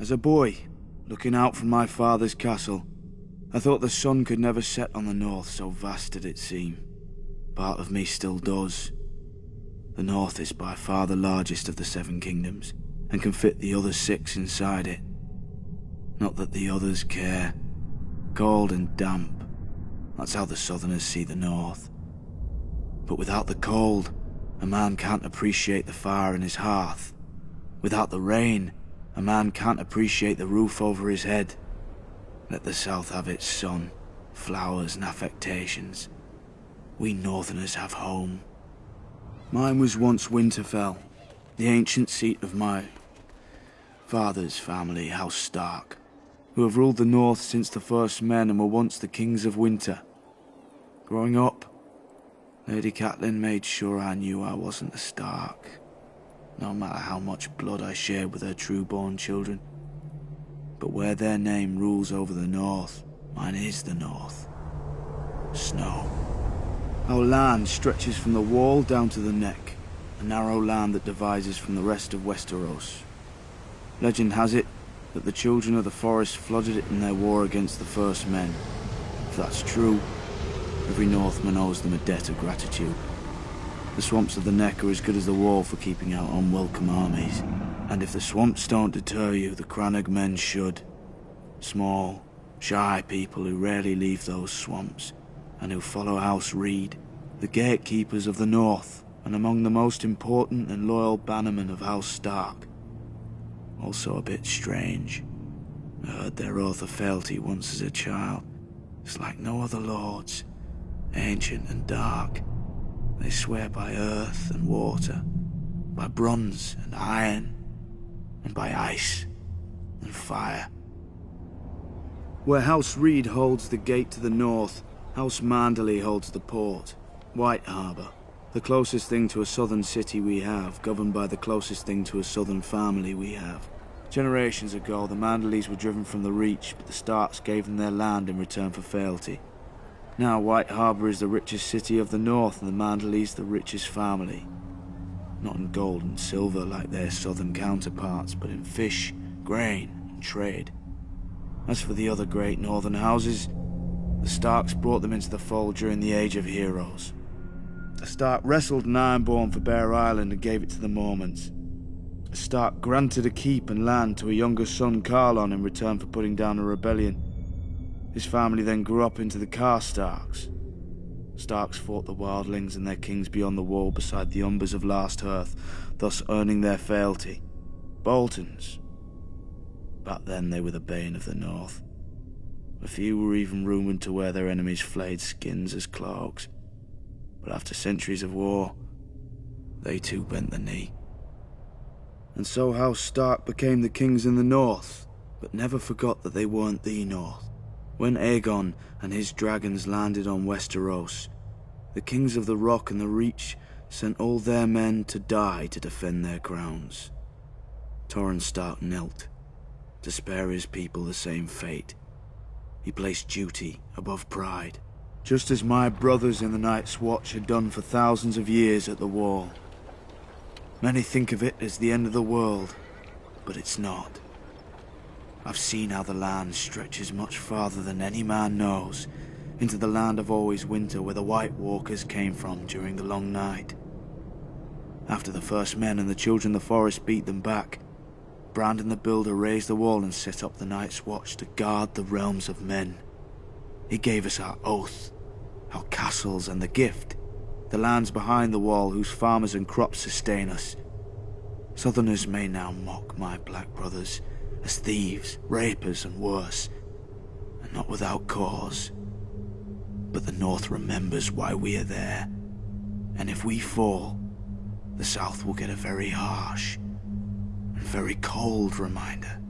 As a boy, looking out from my father's castle, I thought the sun could never set on the north, so vast did it seem. Part of me still does. The north is by far the largest of the 7 kingdoms, and can fit the other 6 inside it. Not that the others care. Cold and damp, that's how the southerners see the north. But without the cold, a man can't appreciate the fire in his hearth. Without the rain, a man can't appreciate the roof over his head. Let the south have its sun, flowers and affectations. We northerners have home. Mine was once Winterfell, the ancient seat of my father's family, House Stark, who have ruled the north since the first men and were once the kings of winter. Growing up, Lady Catelyn made sure I knew I wasn't a Stark, no matter how much blood I shared with her true-born children. But where their name rules over the north, mine is the north. Snow. Our land stretches from the wall down to the neck, a narrow land that divides us from the rest of Westeros. Legend has it that the children of the forest flooded it in their war against the first men. If that's true, every Northman owes them a debt of gratitude. The swamps of the neck are as good as the wall for keeping out unwelcome armies. And if the swamps don't deter you, the Crannog men should. Small, shy people who rarely leave those swamps, and who follow House Reed, the gatekeepers of the north, and among the most important and loyal bannermen of House Stark. Also a bit strange. I heard their oath of fealty once as a child. It's like no other lords, ancient and dark. They swear by earth and water, by bronze and iron, and by ice and fire. Where House Reed holds the gate to the north, House Manderley holds the port, White Harbour, the closest thing to a southern city we have, governed by the closest thing to a southern family we have. Generations ago, the Manderleys were driven from the Reach, but the Starks gave them their land in return for fealty. Now White Harbour is the richest city of the north, and the Manderleys the richest family. Not in gold and silver like their southern counterparts, but in fish, grain, and trade. As for the other great northern houses, the Starks brought them into the fold during the Age of Heroes. A Stark wrestled an Ironborn for Bear Island and gave it to the Mormonts. A Stark granted a keep and land to a younger son, Carlon, in return for putting down a rebellion. His family then grew up into the Karstarks. Starks fought the Wildlings and their kings beyond the wall beside the Umbers of Last Hearth, thus earning their fealty. Boltons. Back then they were the bane of the north. A few were even rumoured to wear their enemies' flayed skins as cloaks. But after centuries of war, they too bent the knee. And so House Stark became the kings in the north, but never forgot that they weren't the north. When Aegon and his dragons landed on Westeros, the kings of the Rock and the Reach sent all their men to die to defend their crowns. Torrhen Stark knelt, to spare his people the same fate. He placed duty above pride, just as my brothers in the Night's Watch had done for thousands of years at the Wall. Many think of it as the end of the world, but it's not. I've seen how the land stretches much farther than any man knows, into the land of always winter where the White Walkers came from during the long night. After the first men and the children of the forest beat them back, Brandon the Builder raised the wall and set up the Night's Watch to guard the realms of men. He gave us our oath, our castles and the gift, the lands behind the wall whose farmers and crops sustain us. Southerners may now mock my black brothers as thieves, rapers and worse, and not without cause. But the North remembers why we are there, and if we fall, the South will get a very harsh and very cold reminder.